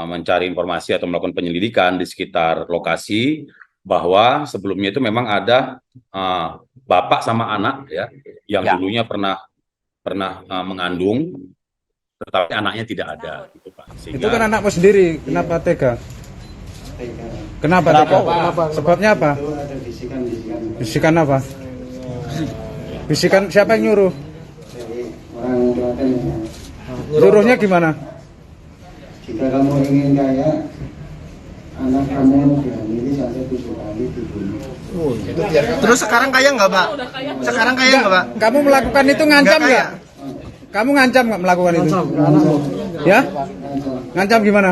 mencari informasi atau melakukan penyelidikan di sekitar lokasi bahwa sebelumnya itu memang ada bapak sama anak ya yang dulunya pernah mengandung, tetapi anaknya tidak ada, gitu Pak. Itu kan anakmu sendiri, kenapa tega? Kenapa tega? Sebabnya apa? Bisikan apa? Bisikan siapa yang nyuruh? Orang Klaten. Nyuruhnya gimana? Jika kamu ingin kaya, anak kamu dihamili sampai 7 kali dibunuh. Terus sekarang kaya nggak, Pak? Sekarang kaya nggak, Pak? Kamu melakukan itu ngancam nggak? Kamu ngancam nggak melakukan itu? Ya? Ngancam gimana?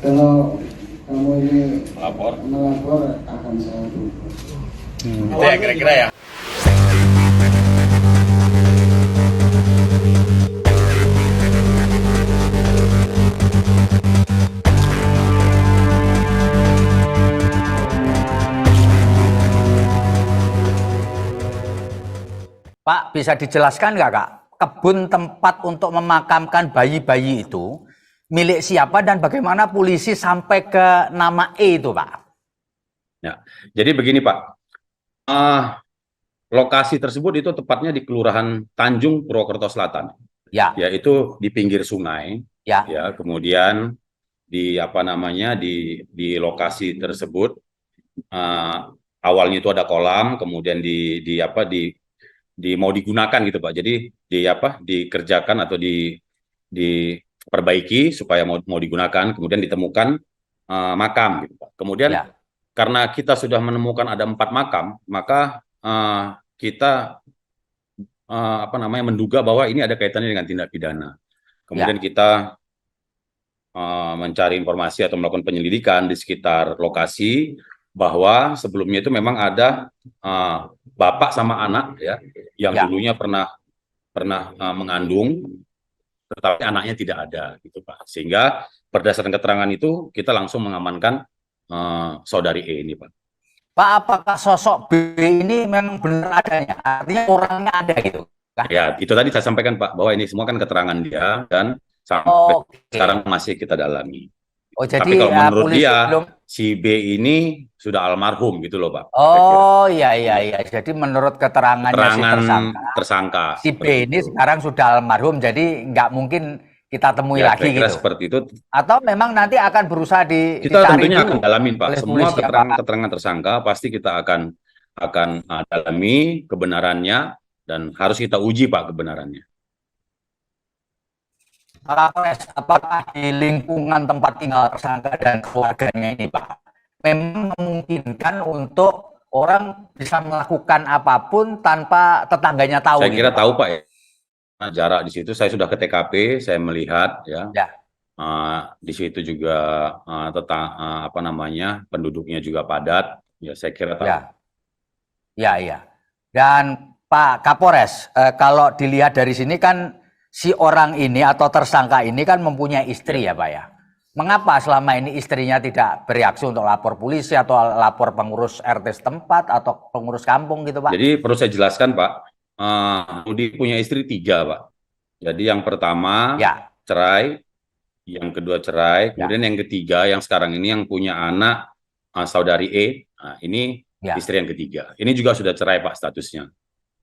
Kalau kamu ini melapor akan saya hukum. Itu ya kira-kira ya. Pak, bisa dijelaskan nggak, Kak? Kebun tempat untuk memakamkan bayi-bayi itu milik siapa dan bagaimana polisi sampai ke nama E itu, Pak? Ya, jadi begini Pak, lokasi tersebut itu tepatnya di Kelurahan Tanjung Purwokerto Selatan, yaitu di pinggir sungai. Ya, kemudian di lokasi tersebut awalnya itu ada kolam, kemudian mau digunakan gitu Pak. Jadi dikerjakan atau diperbaiki supaya mau digunakan, kemudian ditemukan makam gitu Pak. Kemudian karena kita sudah menemukan ada 4 makam, maka kita menduga bahwa ini ada kaitannya dengan tindak pidana. Kemudian kita mencari informasi atau melakukan penyelidikan di sekitar lokasi bahwa sebelumnya itu memang ada bapak sama anak ya yang dulunya pernah mengandung, tetapi anaknya tidak ada, gitu Pak. Sehingga berdasarkan keterangan itu kita langsung mengamankan saudari E ini, Pak. Pak, apakah sosok B ini memang benar adanya? Artinya orangnya ada gitu? Ya, itu tadi saya sampaikan Pak, bahwa ini semua kan keterangan dia dan sampai sekarang masih kita dalami. Jadi tapi kalau menurut dia si B ini sudah almarhum gitu loh Pak. Iya. Jadi menurut keterangannya si tersangka, si B ini sekarang sudah almarhum, jadi nggak mungkin kita temui lagi gitu. Seperti itu. Atau memang nanti akan berusaha kita tentunya akan dalamin Pak. Semua keterangan tersangka pasti kita akan dalami kebenarannya dan harus kita uji Pak kebenarannya. Apakah di lingkungan tempat tinggal tersangka dan keluarganya ini Pak memang memungkinkan untuk orang bisa melakukan apapun tanpa tetangganya tahu? Saya kira tahu Pak ya. Jarak di situ saya sudah ke TKP, saya melihat ya. Di situ juga penduduknya juga padat. Ya saya kira tahu. Ya. Dan Pak Kapolres, kalau dilihat dari sini kan si orang ini atau tersangka ini kan mempunyai istri ya Pak ya. Mengapa selama ini istrinya tidak bereaksi untuk lapor polisi atau lapor pengurus RT setempat atau pengurus kampung gitu Pak? Jadi perlu saya jelaskan Pak, Rudi punya istri 3 Pak. Jadi yang pertama cerai, yang kedua cerai, kemudian yang ketiga yang sekarang ini yang punya anak saudari E, ini istri yang ketiga. Ini juga sudah cerai Pak statusnya.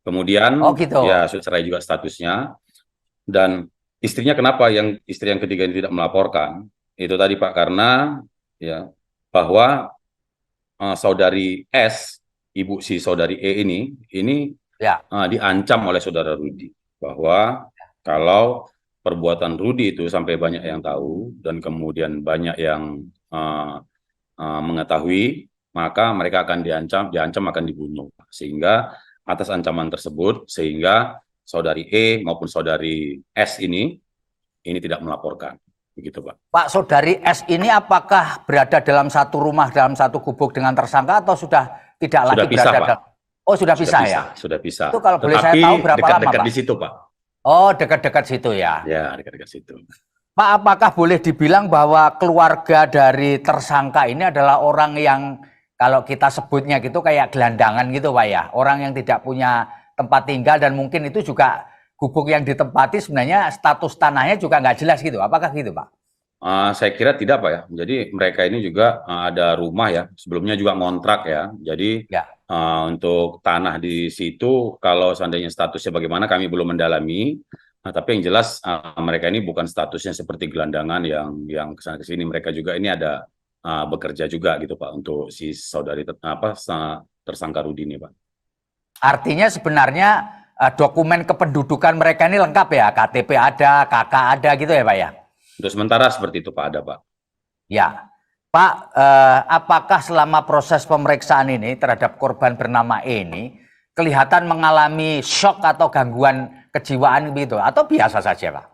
Kemudian ya sudah cerai juga statusnya. Dan istrinya kenapa istri yang ketiga ini tidak melaporkan? Itu tadi Pak, karena ya bahwa saudari S, ibu si saudari E ini diancam oleh saudara Rudi bahwa kalau perbuatan Rudi itu sampai banyak yang tahu dan kemudian banyak yang mengetahui, maka mereka akan diancam akan dibunuh. Sehingga atas ancaman tersebut, sehingga saudari E maupun saudari S ini tidak melaporkan, begitu Pak. Pak, saudari S ini apakah berada dalam satu rumah, dalam satu gubuk dengan tersangka atau sudah tidak lagi berada dalam? Oh, sudah pisah ya? Sudah pisah. Itu kalau boleh saya tahu berapa lama Pak? Dekat-dekat di situ Pak. Oh, dekat-dekat situ ya? Ya, dekat-dekat situ. Pak, apakah boleh dibilang bahwa keluarga dari tersangka ini adalah orang yang kalau kita sebutnya gitu kayak gelandangan gitu Pak ya? Orang yang tidak punya tempat tinggal dan mungkin itu juga gubuk yang ditempati sebenarnya status tanahnya juga nggak jelas gitu. Apakah gitu Pak? Saya kira tidak Pak ya. Jadi mereka ini juga ada rumah ya, sebelumnya juga ngontrak ya. Jadi Ya. untuk tanah di situ, kalau seandainya statusnya bagaimana kami belum mendalami. Nah, tapi yang jelas mereka ini bukan statusnya seperti gelandangan yang kesana kesini. Mereka juga ini ada bekerja juga gitu Pak untuk si saudari tersangka Rudi ini Pak. Artinya sebenarnya dokumen kependudukan mereka ini lengkap ya, KTP ada, KK ada gitu ya Pak ya? Untuk sementara seperti itu Pak, ada Pak. Ya, Pak, apakah selama proses pemeriksaan ini terhadap korban bernama ini kelihatan mengalami shock atau gangguan kejiwaan gitu, atau biasa saja Pak?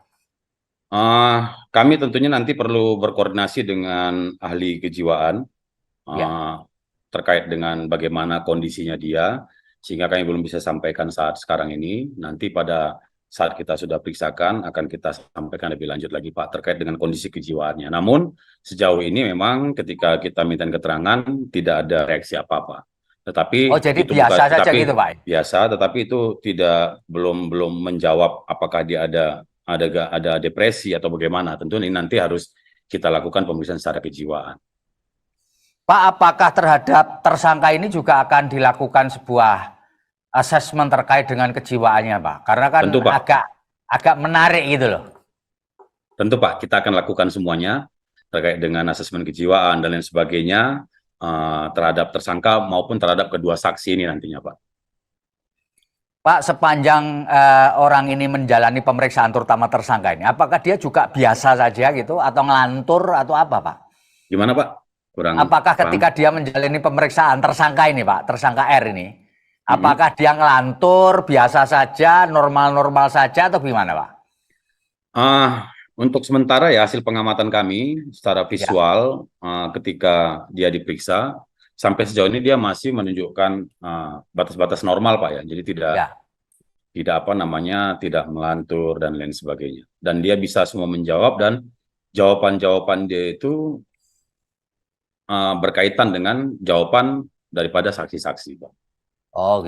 Kami tentunya nanti perlu berkoordinasi dengan ahli kejiwaan terkait dengan bagaimana kondisinya dia, sehingga kami belum bisa sampaikan saat sekarang ini. Nanti pada saat kita sudah periksakan, akan kita sampaikan lebih lanjut lagi Pak, terkait dengan kondisi kejiwaannya. Namun, sejauh ini memang ketika kita minta keterangan, tidak ada reaksi apa-apa. Tetapi jadi itu biasa bukan, saja gitu Pak? Biasa, tetapi itu belum menjawab apakah dia ada depresi atau bagaimana. Tentu ini nanti harus kita lakukan pemeriksaan secara kejiwaan. Pak, apakah terhadap tersangka ini juga akan dilakukan sebuah asesmen terkait dengan kejiwaannya, Pak? Karena kan tentu, Pak, agak menarik gitu loh. Tentu, Pak, kita akan lakukan semuanya terkait dengan asesmen kejiwaan dan lain sebagainya terhadap tersangka maupun terhadap kedua saksi ini nantinya, Pak. Pak, sepanjang orang ini menjalani pemeriksaan terutama tersangka ini, apakah dia juga biasa saja gitu atau ngelantur atau apa, Pak? Gimana, Pak? Apakah ketika dia menjalani pemeriksaan tersangka ini, Pak, tersangka R ini, apakah dia ngelantur biasa saja, normal-normal saja atau gimana, Pak? Untuk sementara ya hasil pengamatan kami secara visual ketika dia diperiksa sampai sejauh ini dia masih menunjukkan batas-batas normal Pak ya. Jadi tidak melantur dan lain sebagainya. Dan dia bisa semua menjawab dan jawaban-jawaban dia itu berkaitan dengan jawaban daripada saksi-saksi Pak. Oh.